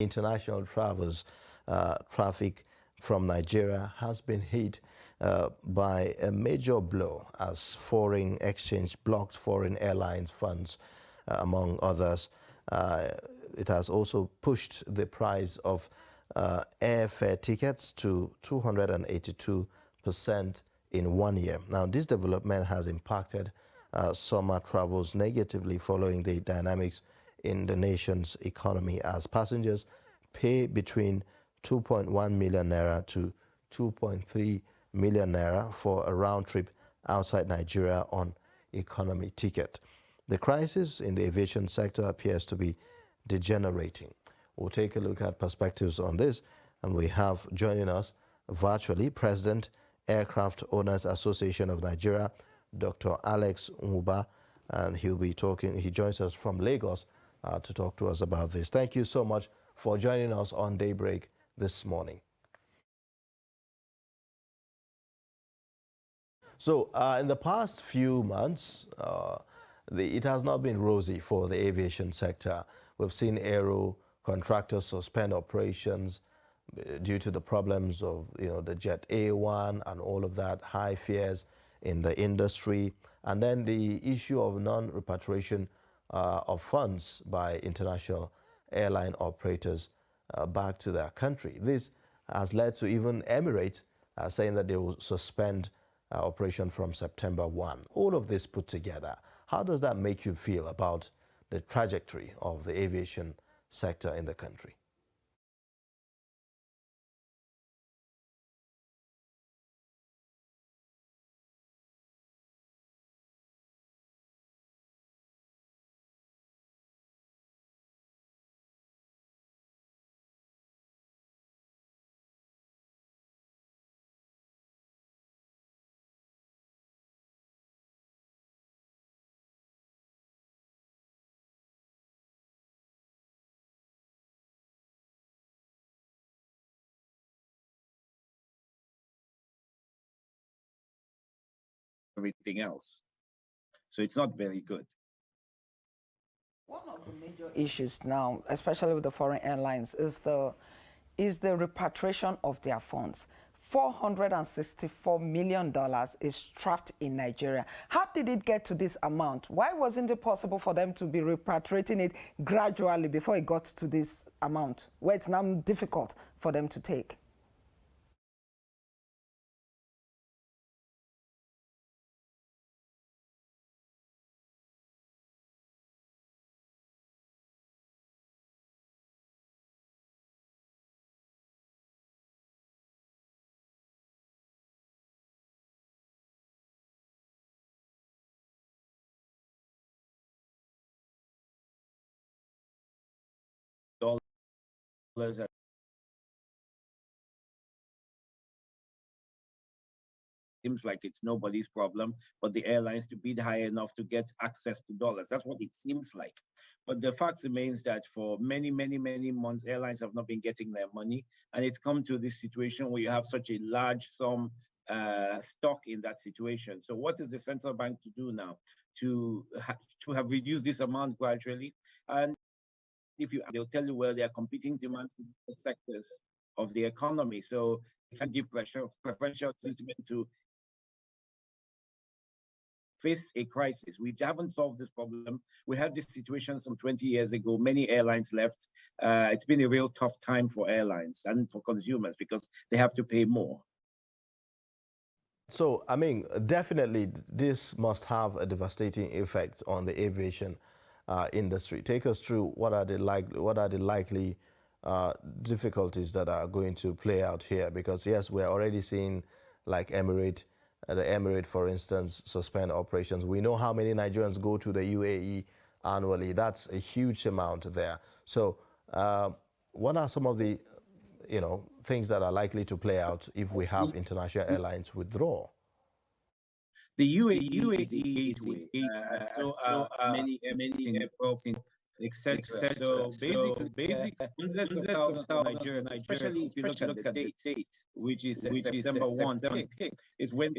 International travelers traffic from Nigeria has been hit by a major blow as foreign exchange blocked foreign airlines funds, among others. It has also pushed the price of airfare tickets to 282% in 1 year. Now, this development has impacted summer travels negatively following the dynamics in the nation's economy as passengers pay between 2.1 million naira to 2.3 million naira for a round trip outside Nigeria on economy ticket. The crisis in the aviation sector appears to be degenerating. We'll take a look at perspectives on this, and we have joining us virtually President, Aircraft Owners Association of Nigeria, Dr. Alex Nwuba, and he joins us from Lagos to talk to us about this. Thank you so much for joining us on Daybreak this morning. So in the past few months, it has not been rosy for the aviation sector. We've seen aero contractors suspend operations due to the problems of the Jet A1 and all of that, high fares in the industry, and then the issue of non-repatriation of funds by international airline operators back to their country. This has led to even Emirates saying that they will suspend operation from September 1. All of this put together, how does that make you feel about the trajectory of the aviation sector in the country? Everything else. So it's not very good. One of the major issues now, especially with the foreign airlines, is the repatriation of their funds. $464 million is trapped in Nigeria. How did it get to this amount? Why wasn't it possible for them to be repatriating it gradually before it got to this amount, where it's now difficult for them to take? Dollars seems like it's nobody's problem, but the airlines to bid high enough to get access to dollars. That's what it seems like. But the fact remains that for many, many, many months, airlines have not been getting their money. And it's come to this situation where you have such a large sum stock in that situation. So what is the central bank to do now? To have reduced this amount gradually? And they'll tell you, well, there are competing demands in the sectors of the economy. So they can give preferential treatment to face a crisis. We haven't solved this problem. We had this situation some 20 years ago. Many airlines left. It's been a real tough time for airlines and for consumers because they have to pay more. So, I mean, definitely this must have a devastating effect on the aviation industry. Take us through what are the likely difficulties that are going to play out here, because yes, we're already seeing like Emirates, the Emirate, for instance, suspend operations. We know how many Nigerians go to the UAE annually. That's a huge amount there. So what are some of the things that are likely to play out if we have international airlines withdraw? The UAE is a gateway. So many airports etc. So basically, hundreds of thousands of Nigerians, especially if you look at the date, which is September 1 pick, is when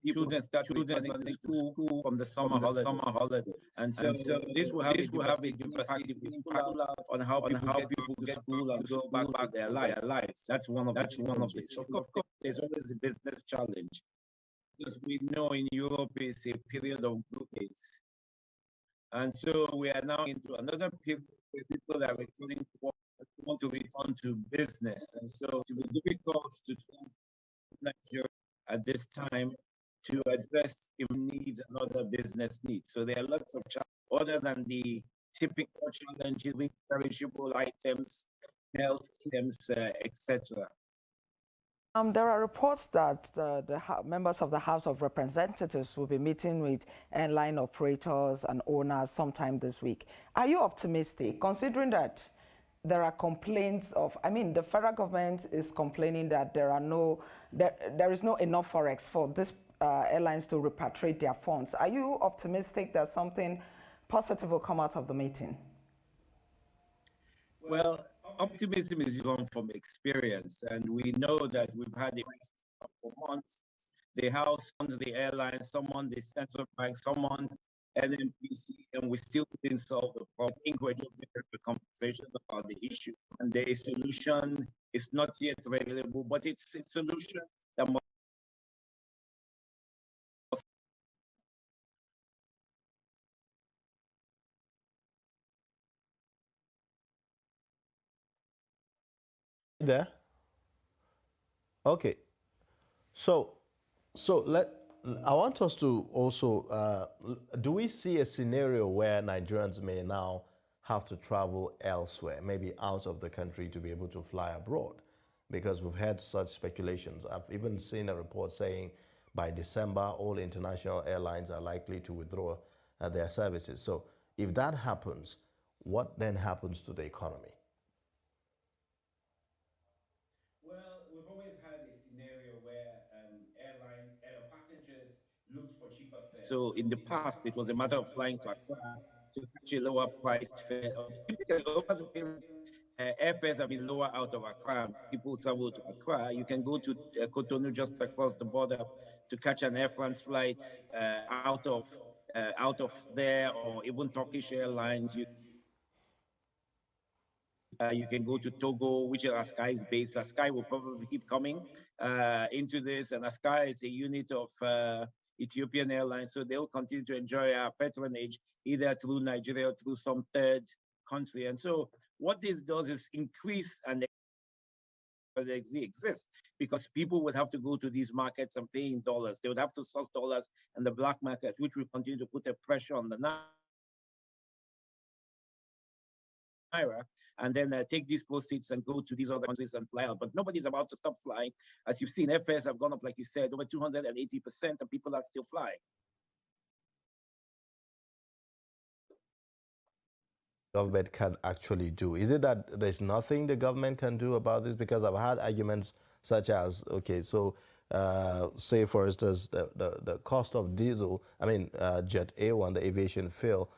children start returning to school from the summer holiday. And so this will have a devastating impact on how people get school and go back to their lives. That's one of the. So of course, there's always a business challenge, because we know in Europe it's a period of blockades. And so we are now into another period where people are returning to work, want to return to business. And so it will be difficult to Nigeria at this time to address human needs and other business needs. So there are lots of challenges other than the typical challenges with perishable items, health items, etc. There are reports that the members of the House of Representatives will be meeting with airline operators and owners sometime this week. Are you optimistic, considering that there are complaints of, I mean, the federal government is complaining that there is no enough forex for these airlines to repatriate their funds. Are you optimistic that something positive will come out of the meeting? Well, optimism is drawn from experience, and we know that we've had it for months. The House, the airlines, someone, the central bank, someone, NNPC, and we still didn't solve the problem. I think we're just having a conversation about the issue, and the solution is not yet available, but it's a solution that must. There. Okay. So I want us to also, do we see a scenario where Nigerians may now have to travel elsewhere, maybe out of the country, to be able to fly abroad? Because we've had such speculations. I've even seen a report saying by December, all international airlines are likely to withdraw their services. So if that happens, what then happens to the economy? Well, we've always had a scenario where passengers looked for cheaper fares. So in the past, it was a matter of flying to Accra to catch a lower priced fare. Typically, over the period, airfares have been lower out of Accra. People travel to Accra. You can go to Cotonou, just across the border, to catch an Air France flight out of there, or even Turkish Airlines. You can go to Togo, which is Asky's base. Asky will probably keep coming into this, and Asky is a unit of Ethiopian Airlines, so they'll continue to enjoy our patronage either through Nigeria or through some third country. And so what this does is increase and exist, because people would have to go to these markets and pay in dollars. They would have to source dollars in the black market, which will continue to put a pressure on the naira, and then take these proceeds and go to these other countries and fly out. But nobody's about to stop flying. As you've seen, airfares have gone up, like you said, over 280%, and people are still flying. Government can actually do? Is it that there's nothing the government can do about this? Because I've had arguments such as, okay, so say for instance, the cost of diesel, Jet A1, the aviation fuel,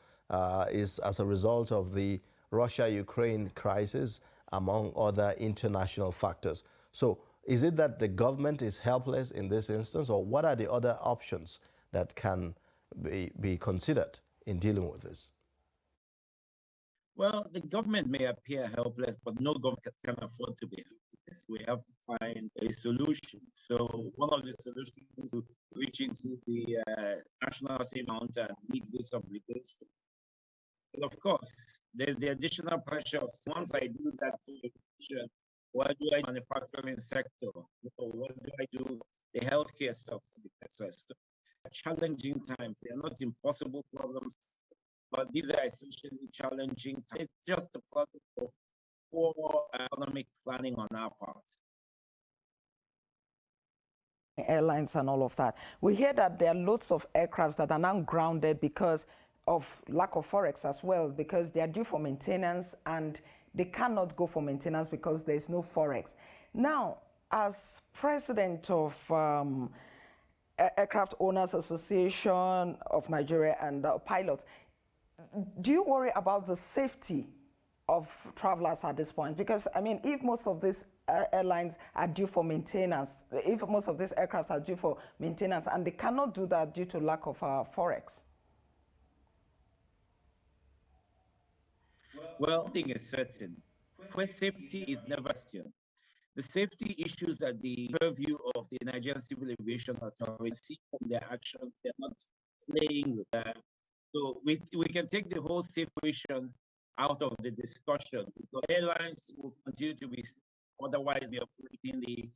is as a result of the Russia-Ukraine crisis, among other international factors. So is it that the government is helpless in this instance, or what are the other options that can be considered in dealing with this? Well, the government may appear helpless, but no government can afford to be helpless. We have to find a solution. So one of the solutions is to reach into the national savings account and meet this obligation. But of course, there's the additional pressure of, once I do that solution, what do I do in the manufacturing sector? What do I do the healthcare sector? So challenging times. They are not impossible problems, but these are essentially challenging times. It's just a product of poor economic planning on our part. Airlines and all of that. We hear that there are loads of aircrafts that are now grounded because of lack of forex as well, because they are due for maintenance and they cannot go for maintenance because there's no forex. Now, as president of Aircraft Owners Association of Nigeria and pilots, do you worry about the safety of travelers at this point? Because, I mean, if most of these airlines are due for maintenance, if most of these aircraft are due for maintenance, and they cannot do that due to lack of forex. Well, one thing is certain, where safety is never questioned. The safety issues at the purview of the Nigerian Civil Aviation Authority. See from their actions, they're not playing with that. So we can take the whole situation out of the discussion because airlines will continue to be, otherwise be operating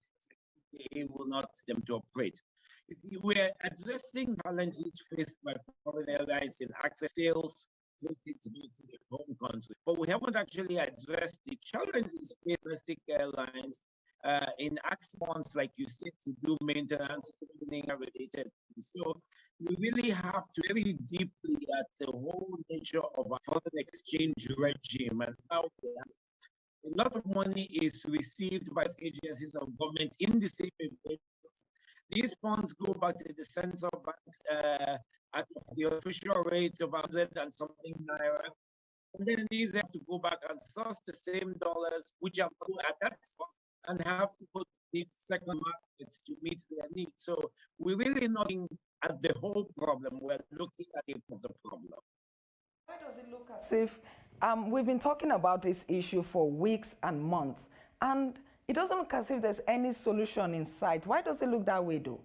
they will not them to operate. If we're addressing challenges faced by foreign airlines in access sales, to their home country, but we haven't actually addressed the challenges faced by domestic airlines in accidents, like you said, to do maintenance, related. So we really have to very deeply at the whole nature of our foreign exchange regime and how a lot of money is received by agencies of government in the same way. These funds go back to the central bank at the official rate of 100 and something naira. And then these have to go back and source the same dollars, which are at that cost, and have to put these second markets to meet their needs. So we're really not looking at the whole problem, we're looking at it of the problem. Why does it look as if we've been talking about this issue for weeks and months, and it doesn't look as if there's any solution in sight? Why does it look that way, though?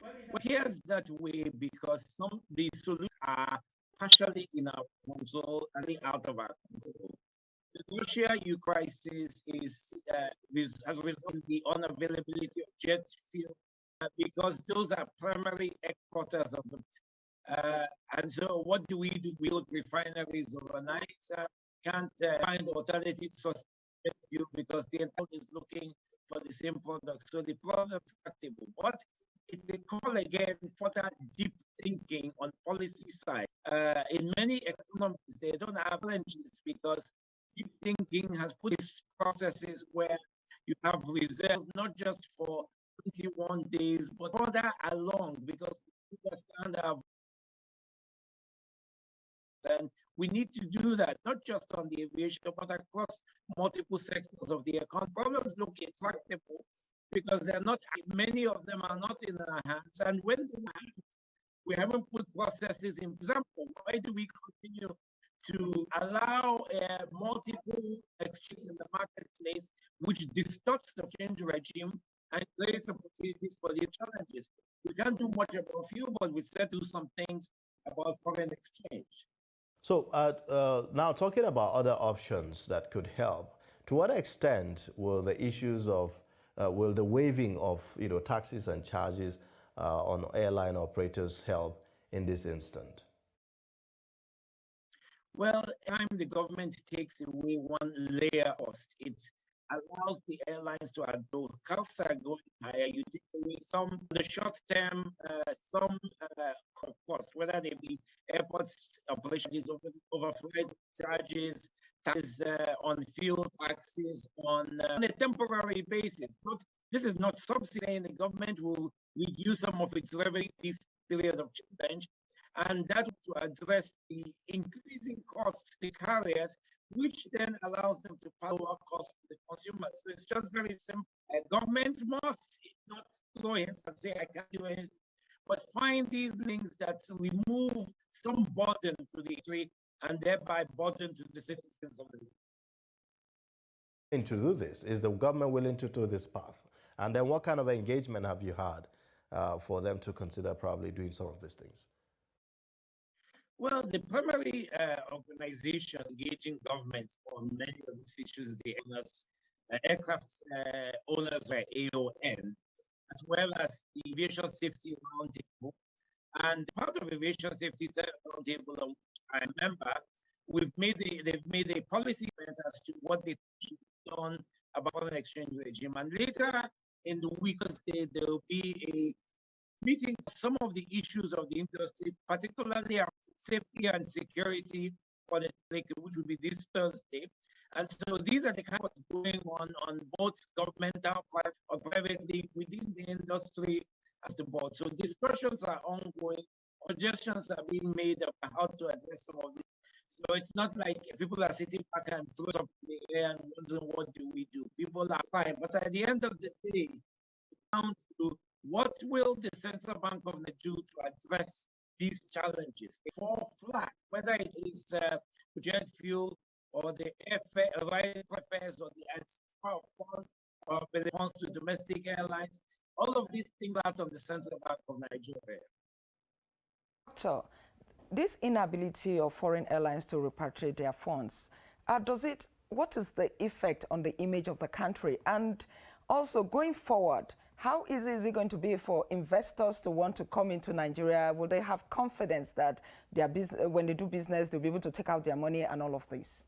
Well, here's that way because the solutions are partially in our control and out of our control. The Russia-Ukraine crisis has resulted in the unavailability of jet fuel because those are primary exporters of them. And so what do? We build refineries overnight, can't find alternative sources of fuel because the entire is looking for the same product. So the problem is tractable. But they call again for that deep thinking on policy side. In many economies, they don't have challenges because deep thinking has put these processes where you have reserves not just for 21 days, but further along because we understand our. And we need to do that, not just on the aviation, but across multiple sectors of the economy. Problems look intractable because they're not, many of them are not in our hands. And when we haven't put processes in example, why do we continue to allow multiple exchanges in the marketplace, which distorts the exchange regime and creates opportunities for these challenges? We can't do much about fuel, but we said do some things about foreign exchange. So now talking about other options that could help, to what extent will the issues of, will the waiving of taxes and charges on airline operators help in this instant? Well, anytime the government takes away one layer of it allows the airlines to adopt. Costs are going higher. You take away some the short term, some costs, whether they be airports operations, overflight charges, taxes on fuel taxes on a temporary basis. This is not subsidizing. The government will reduce some of its revenue this period of change, and that to address the increasing costs to the carriers, which then allows them to pass lower costs to the consumers. So it's just very simple. Government must not throw hands and say, I can't do anything, but find these links that remove some burden to the trade and thereby burden to the citizens of the country. To do this? Is the government willing to do this path? And then what kind of engagement have you had for them to consider probably doing some of these things? Well, the primary organization engaging government on many of these issues is the aircraft owners by AON, as well as the Aviation Safety Roundtable. And part of Aviation Safety Roundtable, I remember, they've made a policy as to what they should be done about foreign exchange regime. And later in the week, there will be a meeting some of the issues of the industry, particularly safety and security for the public, which will be this Thursday. And so these are the kind of going on both governmental or privately within the industry as the board. So discussions are ongoing Suggestions are being made about how to address some of this. So it's not like people are sitting back and throwing up in the air and wondering what do we do. People are fine, but at the end of the day, down to what will the Central Bank of Nigeria do to address these challenges? They fall flat, whether it is jet fuel or the right fares or the transfer of funds or the funds to domestic airlines. All of these things out of the Central Bank of Nigeria. So, this inability of foreign airlines to repatriate their funds, what is the effect on the image of the country? And also, going forward, how easy is it going to be for investors to want to come into Nigeria? Will they have confidence that their business, when they do business, they'll be able to take out their money and all of this?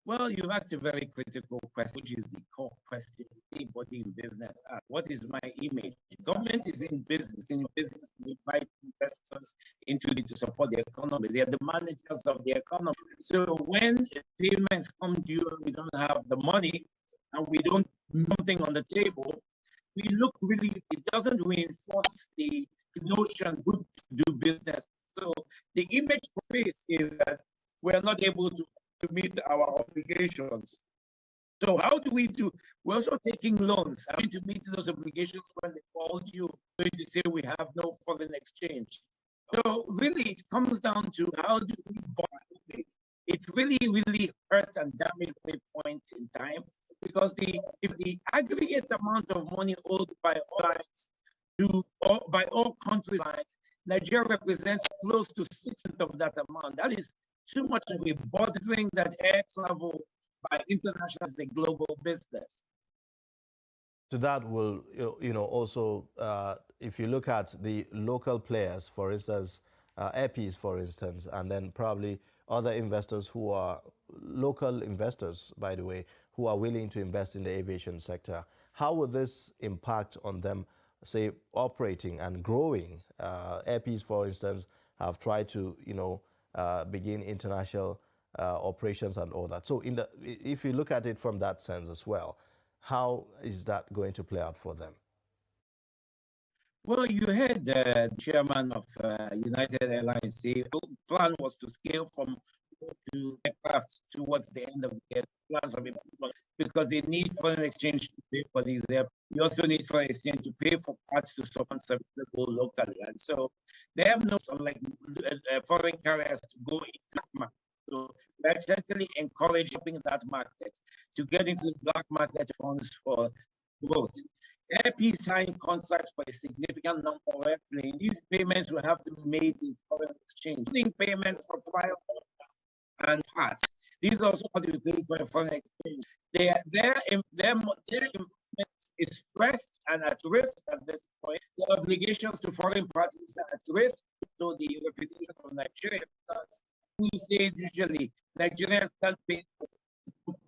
Well, you asked a very critical question, which is the core question anybody in business asks. What is my image? Government is in business. In business, they invite investors into it to support the economy. They are the managers of the economy. So when payments come due and we don't have the money and we don't have something on the table, we look really, it doesn't reinforce the notion good to do business. So the image face is that we're not able to meet our obligations. So how do we do? We're also taking loans. I mean, to meet those obligations when they fall due, going to say we have no foreign exchange. So really, it comes down to how do we borrow it? It's really, really hurt and damaged at a point in time because if the aggregate amount of money owed by all countries, Nigeria represents close to 6% of that amount. That is too much of a burden that air travel by international is a global business. So that will, also, if you look at the local players, for instance, AirPeace, for instance, and then probably other investors who are local investors, by the way, who are willing to invest in the aviation sector, how will this impact on them, say, operating and growing? AirPeace, for instance, have tried to, begin international operations and all that. So if you look at it from that sense as well, how is that going to play out for them? Well, you heard the chairman of United Airlines say the plan was to scale from to aircraft towards the end of the year. Plans have been put because they need foreign exchange to pay for these aircraft. You also need foreign exchange to pay for parts to someone available locally. And so they have no foreign carriers to go into that market. So we essentially encouraging that market to get into the black market funds for growth. AirPeace signed contracts for a significant number of airplanes. These payments will have to be made in foreign exchange, including payments for trial and parts. These also have to be paid for foreign exchange. Their is stressed and at risk at this point. The obligations to foreign parties are at risk, so the reputation of Nigeria. We say usually Nigerians can't pay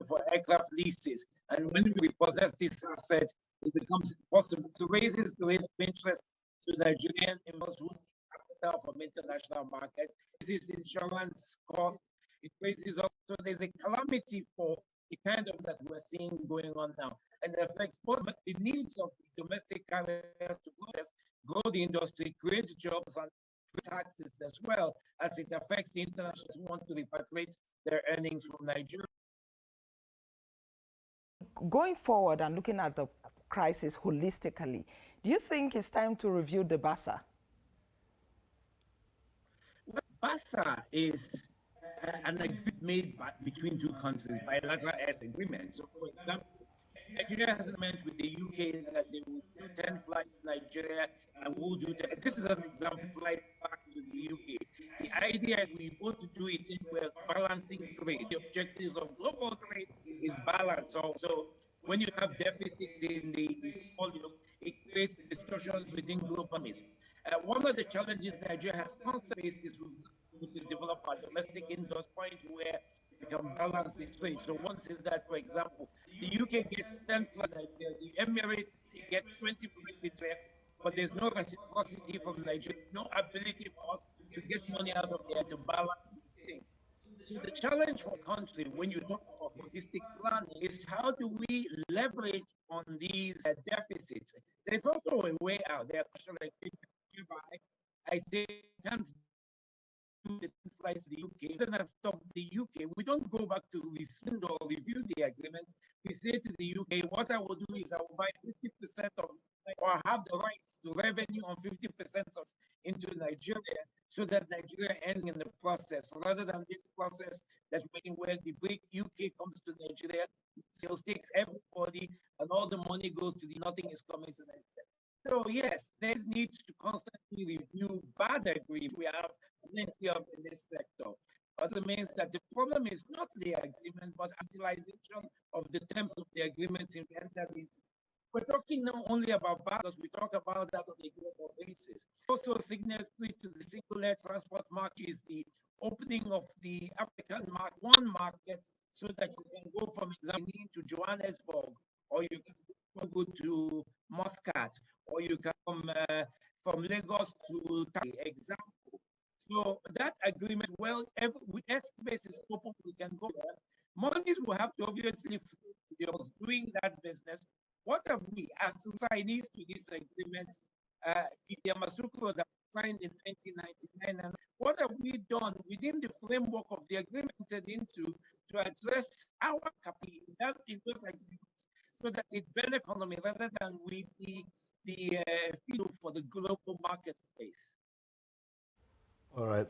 for aircraft leases, and when we possess this asset, it becomes impossible to raise the rate of interest to Nigerian investors who need capital from international markets. This is insurance costs. It raises also there's a calamity for the kind of that we're seeing going on now, and it affects both the needs of the domestic carriers to grow the industry, create jobs and taxes as well as it affects the internationals who want to repatriate their earnings from Nigeria. Going forward and looking at the crisis holistically, do you think it's time to review the BASA? Well, BASA is an agreement made between two countries, bilateral airs agreement. So, for example, Nigeria has met with the UK that they will do 10 flights to Nigeria and we'll do 10. This is an example flight back to the UK. The idea is we want to do it in we're balancing trade. The objectives of global trade is balance. Also, when you have deficits in the volume, it creates distortions within global economies. One of the challenges Nigeria has constantly faced is to develop a domestic industry point where we can balance the trade. So one says that, for example, the UK gets 10 flights, the Emirates gets 20 flights into it, but there's no reciprocity from Nigeria, no ability for us to get money out of there to balance these things. So the challenge for country when you talk about logistic planning is how do we leverage on these deficits? There's also a way out. There are like I say can't do the flights to the UK. We don't have stopped the UK. We don't go back to rescind or review the agreement. We say to the UK, what I will do is I will buy 50% of, or have the rights to revenue on 50% of into Nigeria, so that Nigeria ends in the process, rather than this process that where the break UK comes to Nigeria, sales takes everybody, and all the money goes to the nothing is coming to Nigeria. So yes, there needs to constantly review bad agreements. We have plenty of in this sector. But it means that the problem is not the agreement, but utilization of the terms of the agreements entered into. We're talking not only about battles, we talk about that on a global basis. Also, signatory to the single air transport market is the opening of the African market, one market, so that you can go from Examine to Johannesburg, or you can go to Muscat, or you can from Lagos to Taki, example. So that agreement, well, every airspace is open, we can go there. Monies will have to obviously flow to those doing that business. What have we, as societies, to this agreement, the Yamasukro that signed in 1999, and what have we done within the framework of the agreement entered into to address our capacity in those agreements, so that it benefits economy rather than we be the field for the global marketplace? All right.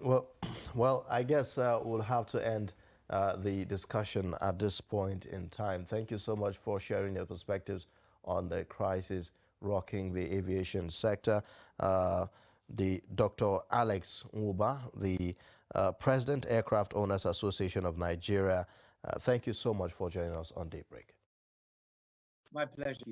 Well, I guess we'll have to end the discussion at this point in time. Thank you so much for sharing your perspectives on the crisis rocking the aviation sector. The Dr. Alex Nwuba, the President, Aircraft Owners Association of Nigeria. Thank you so much for joining us on Daybreak. It's my pleasure.